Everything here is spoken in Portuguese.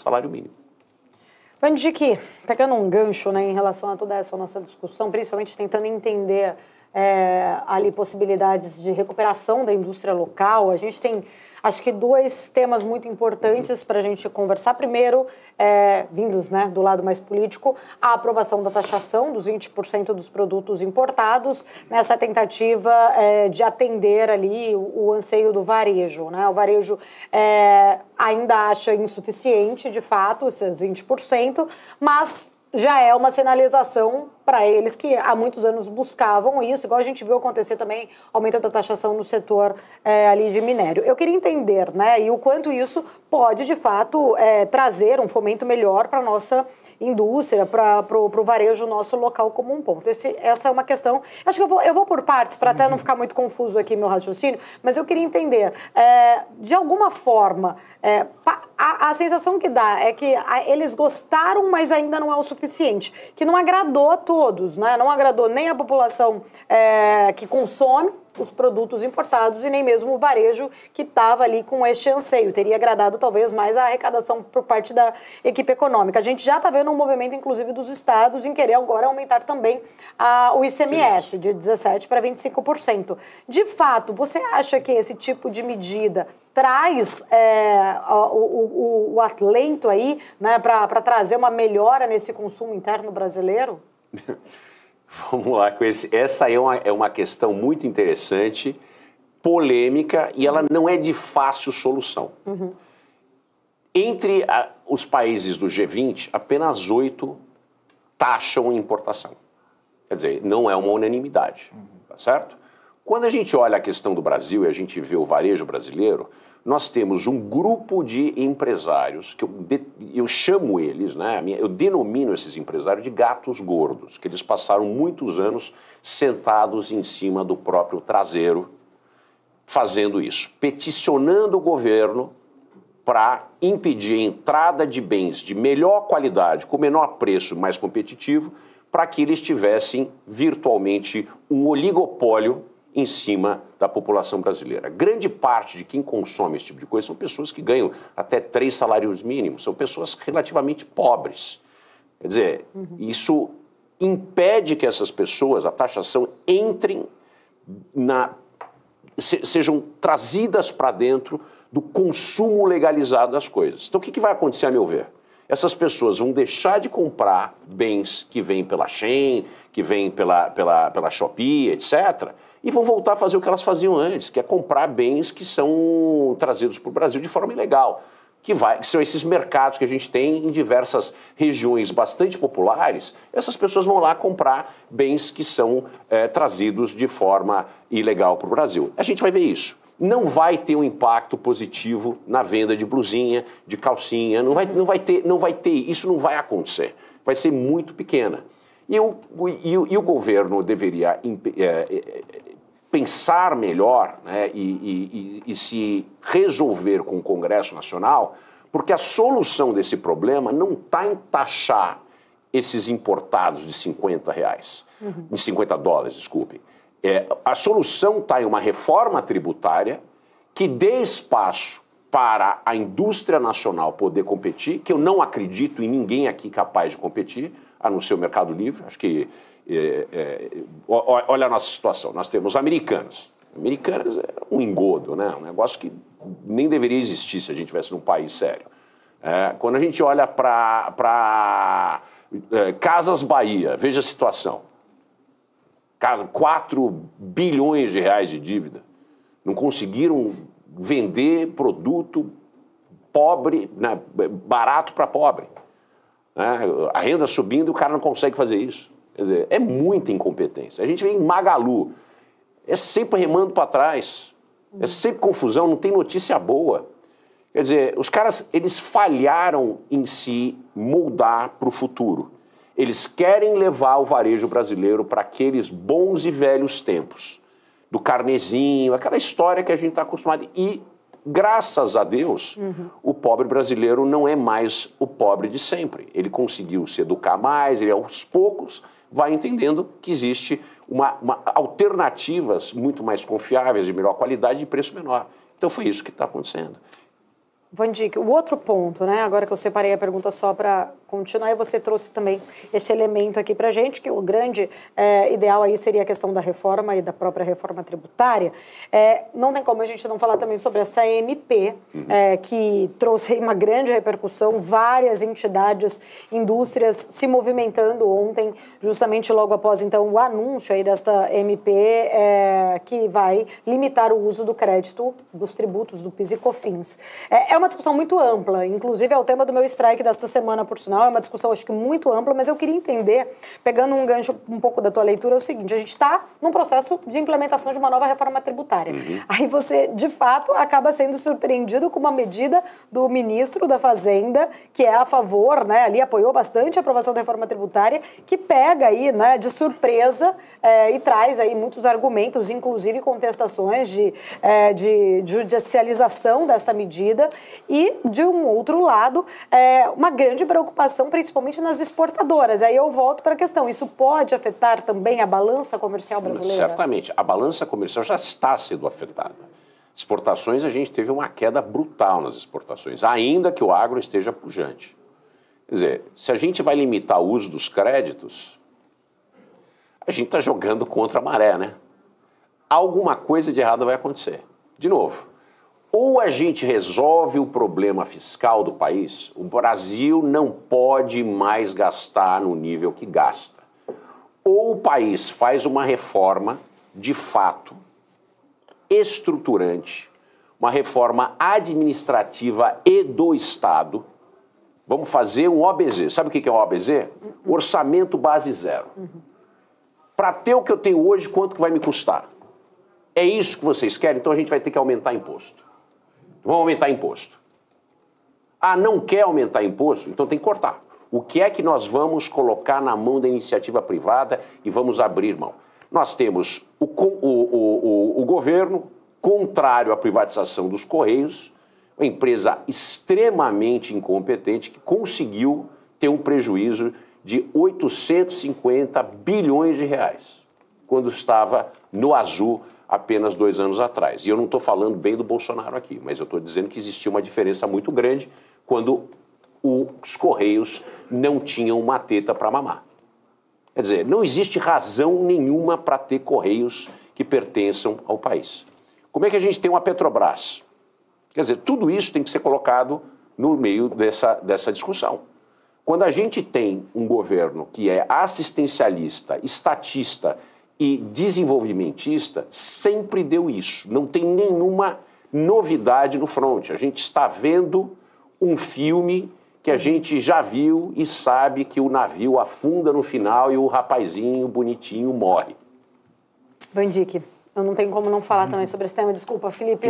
salário mínimo. Vandique, pegando um gancho, né, em relação a toda essa nossa discussão, principalmente tentando entender ali possibilidades de recuperação da indústria local, a gente tem, acho que, dois temas muito importantes para a gente conversar. Primeiro, vindos, né, do lado mais político, a aprovação da taxação dos 20% dos produtos importados, nessa tentativa de atender ali o anseio do varejo, né? O varejo ainda acha insuficiente, de fato, esses 20%, mas já é uma sinalização para eles que há muitos anos buscavam isso, igual a gente viu acontecer também, aumento da taxação no setor ali de minério. Eu queria entender, né, e o quanto isso pode, de fato, trazer um fomento melhor para a nossa indústria, para o varejo nosso local como um ponto. Essa é uma questão. Acho que eu vou por partes, para até não ficar muito confuso aqui meu raciocínio, mas eu queria entender, de alguma forma, a sensação que dá é que eles gostaram, mas ainda não é o suficiente, que não agradou a todos, né? Não agradou nem a população que consome os produtos importados e nem mesmo o varejo que estava ali com este anseio. Teria agradado talvez mais a arrecadação por parte da equipe econômica. A gente já está vendo um movimento, inclusive, dos estados em querer agora aumentar tambtambém o ICMS de 17% para 25%. De fato, você acha que esse tipo de medida traz o alento aí, né, para trazer uma melhora nesse consumo interno brasileiro? Vamos lá, essa é uma questão muito interessante, polêmica, e ela não é de fácil solução. Entre os países do G20, apenas 8 taxam importação. Quer dizer, não é uma unanimidade, tá certo? Quando a gente olha a questão do Brasil e a gente vê o varejo brasileiro, nós temos um grupo de empresários, que eu chamo eles, né, eu denomino esses empresários de gatos gordos, que eles passaram muitos anos sentados em cima do próprio traseiro, fazendo isso, peticionando o governo para impedir a entrada de bens de melhor qualidade, com menor preço, mais competitivo, para que eles tivessem virtualmente um oligopólio em cima da população brasileira. Grande parte de quem consome esse tipo de coisa são pessoas que ganham até 3 salários mínimos, são pessoas relativamente pobres. Quer dizer, isso impede que essas pessoas, a taxação, entrem sejam trazidas para dentro do consumo legalizado das coisas. Então, o que vai acontecer, a meu ver? Essas pessoas vão deixar de comprar bens que vêm pela Shein, que vêm pela Shopee, etc., e vão voltar a fazer o que elas faziam antes, que é comprar bens que são trazidos para o Brasil de forma ilegal, que são esses mercados que a gente tem em diversas regiões bastante populares. Essas pessoas vão lá comprar bens que são trazidos de forma ilegal para o Brasil. A gente vai ver isso. Não vai ter um impacto positivo na venda de blusinha, de calcinha, não vai ter, isso não vai acontecer. Vai ser muito pequena. E o governo deveria pensar melhor, né, e se resolver com o Congresso Nacional, porque a solução desse problema não está em taxar esses importados de R$50, de $50, desculpe. A solução está em uma reforma tributária que dê espaço para a indústria nacional poder competir, que eu não acredito em ninguém aqui capaz de competir, a não ser o Mercado Livre. Acho que, olha a nossa situação, nós temos Americanas. Americanas é um engodo, né? Um negócio que nem deveria existir se a gente estivesse num país sério. Quando a gente olha para Casas Bahia, veja a situação. 4 bilhões de reais de dívida. Não conseguiram vender produto pobre, né, barato para pobre. A renda subindo, o cara não consegue fazer isso. Quer dizer, é muita incompetência. A gente vê em Magalu, é sempre remando para trás, é sempre confusão, não tem notícia boa. Quer dizer, os caras, eles falharam em se moldar para o futuro. Eles querem levar o varejo brasileiro para aqueles bons e velhos tempos, do carnezinho, aquela história que a gente está acostumado. E, graças a Deus, o pobre brasileiro não é mais o pobre de sempre. Ele conseguiu se educar mais, ele aos poucos vai entendendo que existe alternativas muito mais confiáveis, de melhor qualidade e de preço menor. Então foi isso que está acontecendo. Vandic, o outro ponto, né? Agora que eu separei a pergunta só para continuar, e você trouxe também esse elemento aqui para a gente, que o grande ideal aí seria a questão da reforma e da própria reforma tributária. Não tem como a gente não falar também sobre essa MP, que trouxe aí uma grande repercussão, várias entidades, indústrias se movimentando ontem, justamente logo após, então, o anúncio aí desta MP, que vai limitar o uso do crédito dos tributos do PIS e COFINS. É uma discussão muito ampla, inclusive é o tema do meu strike desta semana, por sinal, é uma discussão acho que muito ampla, mas eu queria entender, pegando um gancho um pouco da tua leitura, é o seguinte, a gente está num processo de implementação de uma nova reforma tributária. Aí você, de fato, acaba sendo surpreendido com uma medida do ministro da Fazenda, que é a favor, né, ali apoiou bastante a aprovação da reforma tributária, que pega aí, né, de surpresa e traz aí muitos argumentos, inclusive contestações de judicialização desta medida. E, de um outro lado, uma grande preocupação, principalmente nas exportadoras. Aí eu volto para a questão, isso pode afetar também a balança comercial brasileira? Certamente. A balança comercial já está sendo afetada. Exportações, a gente teve uma queda brutal nas exportações, ainda que o agro esteja pujante. Quer dizer, se a gente vai limitar o uso dos créditos, a gente está jogando contra a maré, né? Alguma coisa de errado vai acontecer. De novo, ou a gente resolve o problema fiscal do país, o Brasil não pode mais gastar no nível que gasta. Ou o país faz uma reforma, de fato, estruturante, uma reforma administrativa e do Estado. Vamos fazer um OBZ. Sabe o que é um OBZ? Orçamento base zero. Para ter o que eu tenho hoje, quanto que vai me custar? É isso que vocês querem? Então a gente vai ter que aumentar imposto. Vamos aumentar imposto. Ah, não quer aumentar imposto? Então tem que cortar. O que é que nós vamos colocar na mão da iniciativa privada e vamos abrir mão? Nós temos o governo contrário à privatização dos Correios, uma empresa extremamente incompetente que conseguiu ter um prejuízo de 850 bilhões de reais, quando estava no azul apenas 2 anos atrás. E eu não estou falando bem do Bolsonaro aqui, mas eu estou dizendo que existia uma diferença muito grande quando os Correios não tinham uma teta para mamar. Quer dizer, não existe razão nenhuma para ter Correios que pertençam ao país. Como é que a gente tem uma Petrobras? Quer dizer, tudo isso tem que ser colocado no meio dessa discussão. Quando a gente tem um governo que é assistencialista, estatista e desenvolvimentista, sempre deu isso. Não tem nenhuma novidade no front. A gente está vendo um filme que a gente já viu e sabe que o navio afunda no final e o rapazinho bonitinho morre. Vandic, eu não tenho como não falar também sobre esse tema. Desculpa, Felipe.